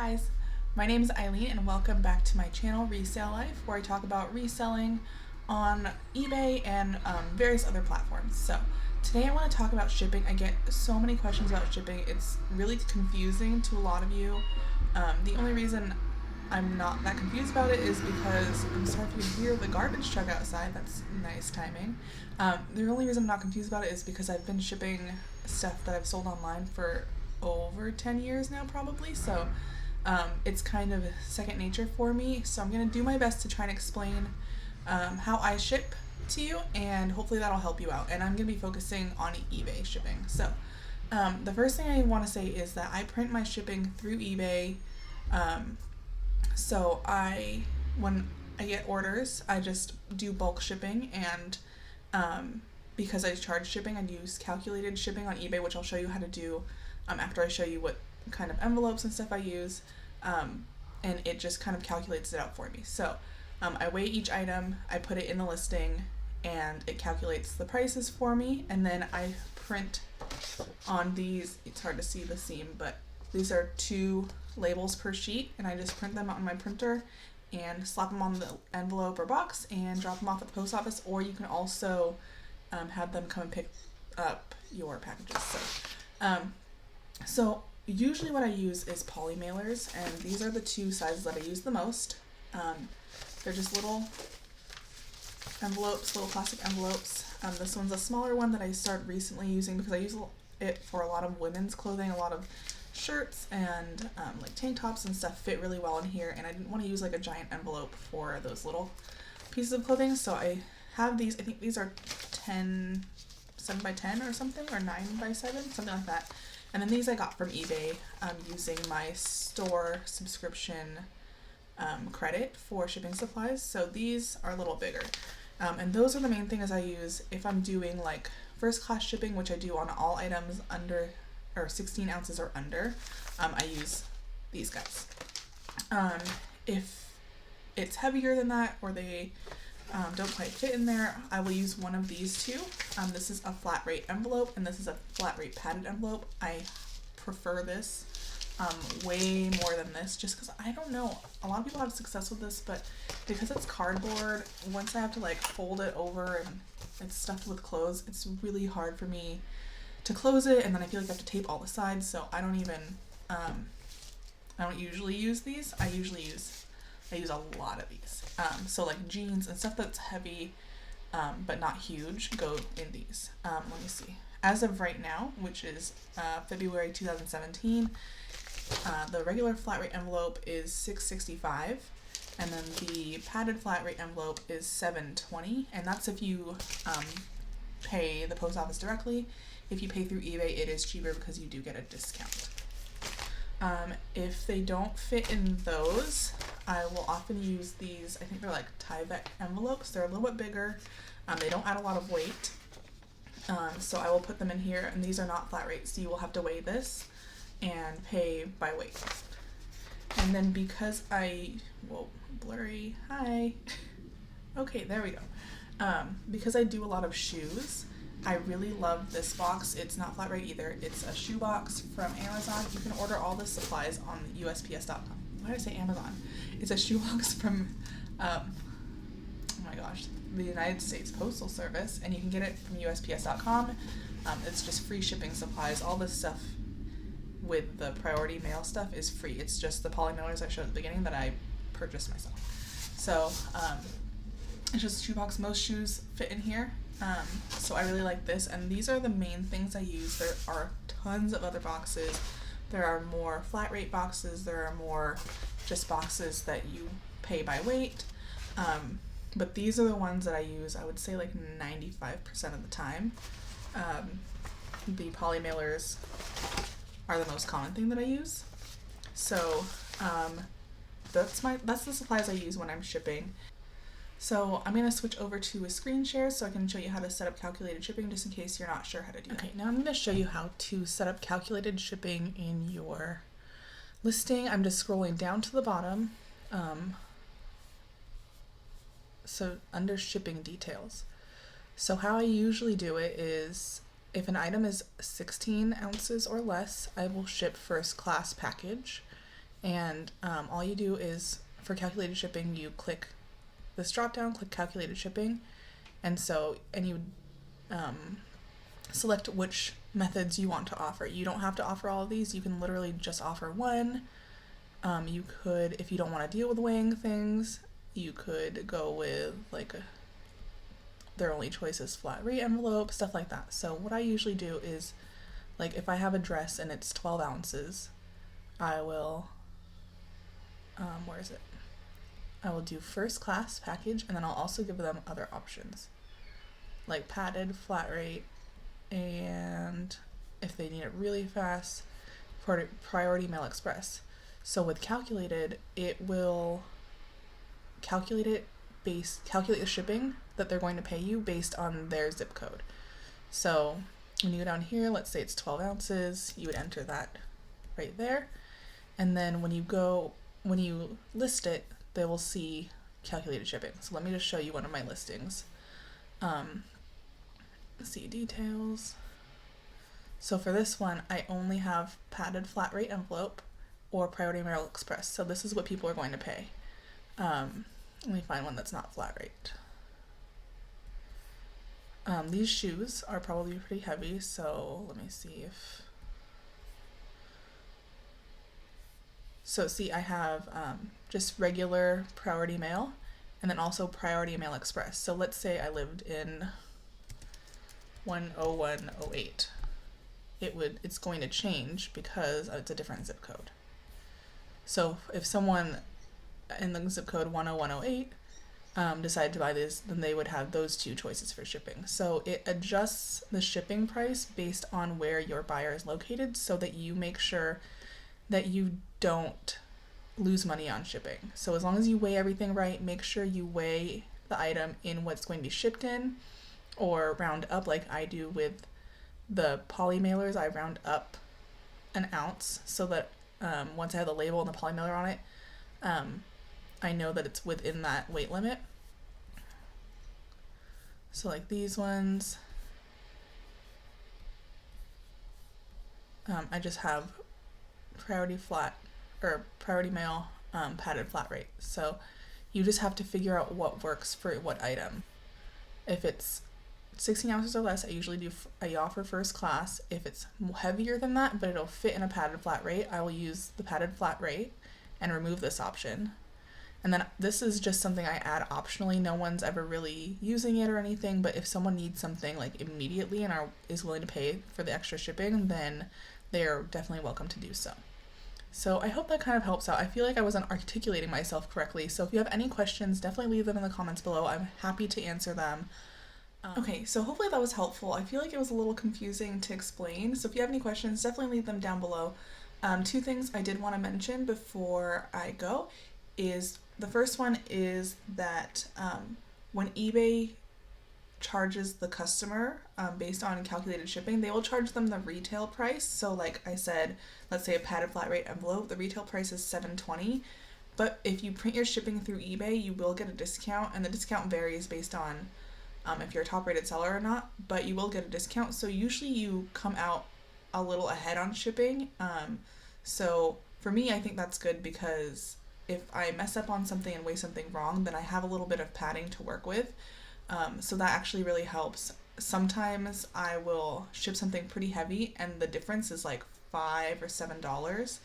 guys, my name is Eileen and welcome back to my channel Resale Life, where I talk about reselling on eBay and various other platforms. So today I want to talk about shipping. I get so many questions about shipping. It's really confusing to a lot of you. The only reason I'm not that confused about it is because, I'm sorry if you hear the garbage truck outside, that's nice timing. The only reason I'm not confused about it is because I've been shipping stuff that I've sold online for over 10 years now probably, so it's kind of second nature for me. So I'm going to do my best to try and explain how I ship to you, and hopefully that'll help you out. And I'm going to be focusing on eBay shipping. So the first thing I want to say is that I print my shipping through eBay. So when I get orders, I just do bulk shipping, and because I charge shipping, I use calculated shipping on eBay, which I'll show you how to do after I show you what kind of envelopes and stuff I use, and it just kind of calculates it out for me. So I weigh each item, I put it in the listing, and it calculates the prices for me, and then I print on these. It's hard to see the seam, but these are 2 labels per sheet, and I just print them out on my printer and slap them on the envelope or box and drop them off at the post office, or you can also have them come and pick up your packages. So usually what I use is poly mailers, and these are the 2 sizes that I use the most. They're just little envelopes, little plastic envelopes. This one's a smaller one that I started recently using because I use it for a lot of women's clothing. A lot of shirts and like tank tops and stuff fit really well in here, and I didn't want to use like a giant envelope for those little pieces of clothing, so I have these. I think these are 7 by 10 or something, or 9 by 7, something like that. And then these I got from eBay using my store subscription credit for shipping supplies. So these are a little bigger. And those are the main things I use if I'm doing like first class shipping, which I do on all items under or 16 ounces or under. I use these guys. If it's heavier than that, or they don't quite fit in there, I will use one of these 2. This is a flat rate envelope, and this is a flat rate padded envelope. I prefer this way more than this, just because I don't know, a lot of people have success with this, but because it's cardboard, once I have to like fold it over and it's stuffed with clothes, it's really hard for me to close it, and then I feel like I have to tape all the sides, so I don't usually use these. I use a lot of these. So like jeans and stuff that's heavy but not huge go in these. Let me see. As of right now, which is February 2017, the regular flat rate envelope is $6.65, and then the padded flat rate envelope is $7.20, and that's if you pay the post office directly. If you pay through eBay, it is cheaper because you do get a discount. If they don't fit in those, I will often use these. I think they're like Tyvek envelopes. They're a little bit bigger. They don't add a lot of weight. So I will put them in here, and these are not flat rate, so you will have to weigh this and pay by weight. And then because blurry, hi. Okay, there we go. Because I do a lot of shoes, I really love this box. It's not flat rate either. It's a shoe box from Amazon. You can order all the supplies on USPS.com. Why did I say Amazon? It's a shoe box from, oh my gosh, the United States Postal Service, and you can get it from USPS.com. It's just free shipping supplies. All this stuff with the priority mail stuff is free. It's just the poly mailers I showed at the beginning that I purchased myself. So it's just a shoe box. Most shoes fit in here. So I really like this, and these are the main things I use. There are tons of other boxes. There are more flat rate boxes. There are more just boxes that you pay by weight. But these are the ones that I use, I would say like 95% of the time. The poly mailers are the most common thing that I use. So that's the supplies I use when I'm shipping. So I'm going to switch over to a screen share so I can show you how to set up calculated shipping, just in case you're not sure how to do that. Okay, now I'm going to show you how to set up calculated shipping in your listing. I'm just scrolling down to the bottom. So under shipping details. So how I usually do it is, if an item is 16 ounces or less, I will ship first class package. And all you do is, for calculated shipping, you click this drop down, click calculated shipping, and you select which methods you want to offer. You don't have to offer all of these. You can literally just offer one. You could, if you don't want to deal with weighing things, you could go with like their only choice is flat rate envelope, stuff like that. So what I usually do is, like, if I have a dress and it's 12 ounces, I will, where is it? I will do first class package, and then I'll also give them other options, like padded, flat rate, and if they need it really fast, priority mail express. So with calculated, it will calculate the shipping that they're going to pay you based on their zip code. So when you go down here, let's say it's 12 ounces, you would enter that right there. And then when you list it, they will see calculated shipping. So let me just show you one of my listings. See details. So for this one, I only have padded flat rate envelope or priority mail express. So this is what people are going to pay. Let me find one that's not flat rate. These shoes are probably pretty heavy, so let me see if... So see, I have just regular priority mail and then also priority mail express. So let's say I lived in 10108. It's going to change because it's a different zip code. So if someone in the zip code 10108 decided to buy this, then they would have those two choices for shipping. So it adjusts the shipping price based on where your buyer is located so that you make sure that you don't lose money on shipping. So as long as you weigh everything right, make sure you weigh the item in what's going to be shipped in, or round up like I do with the poly mailers. I round up an ounce so that once I have the label and the poly mailer on it, I know that it's within that weight limit. So like these ones, I just have priority mail, padded flat rate. So you just have to figure out what works for what item. If it's 16 ounces or less, I offer first class. If it's heavier than that, but it'll fit in a padded flat rate, I will use the padded flat rate and remove this option. And then this is just something I add optionally. No one's ever really using it or anything, but if someone needs something like immediately and is willing to pay for the extra shipping, then they're definitely welcome to do so. So I hope that kind of helps out. I feel like I wasn't articulating myself correctly. So if you have any questions, definitely leave them in the comments below. I'm happy to answer them. Okay, so hopefully that was helpful. I feel like it was a little confusing to explain. So if you have any questions, definitely leave them down below. Two things I did want to mention before I go is, the first one is that when eBay charges the customer based on calculated shipping, they will charge them the retail price. So like I said, let's say a padded flat rate envelope, the retail price is $7.20. But if you print your shipping through eBay, you will get a discount, and the discount varies based on if you're a top rated seller or not, but you will get a discount. So usually you come out a little ahead on shipping. So for me, I think that's good, because if I mess up on something and weigh something wrong, then I have a little bit of padding to work with. So that actually really helps. Sometimes I will ship something pretty heavy and the difference is like $5 or $7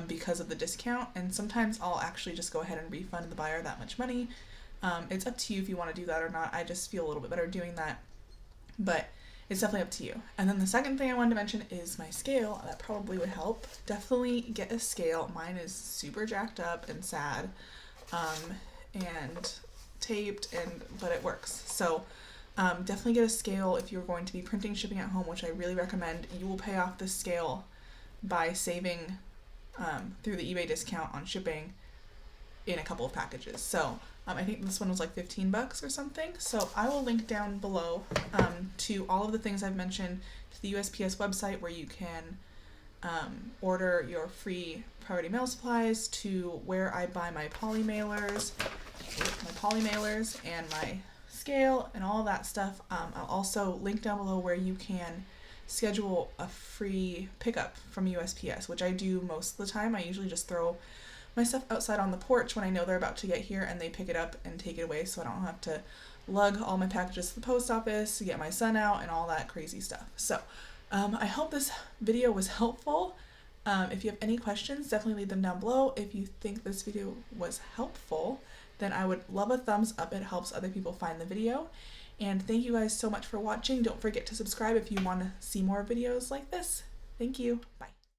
because of the discount. And sometimes I'll actually just go ahead and refund the buyer that much money. It's up to you if you want to do that or not. I just feel a little bit better doing that, but it's definitely up to you. And then the second thing I wanted to mention is my scale. That probably would help. Definitely get a scale. Mine is super jacked up and sad, and taped, but it works. So definitely get a scale if you're going to be printing shipping at home, which I really recommend. You will pay off this scale by saving through the eBay discount on shipping in a couple of packages. So I think this one was like $15 or something. So I will link down below to all of the things I've mentioned, to the USPS website where you can order your free priority mail supplies, to where I buy my poly mailers and my scale and all that stuff. I'll also link down below where you can schedule a free pickup from USPS, which I do most of the time. I usually just throw my stuff outside on the porch when I know they're about to get here, and they pick it up and take it away, so I don't have to lug all my packages to the post office to get my son out and all that crazy stuff. So I hope this video was helpful. If you have any questions, definitely leave them down below. If you think this video was helpful, then I would love a thumbs up. It helps other people find the video. And thank you guys so much for watching. Don't forget to subscribe if you want to see more videos like this. Thank you. Bye.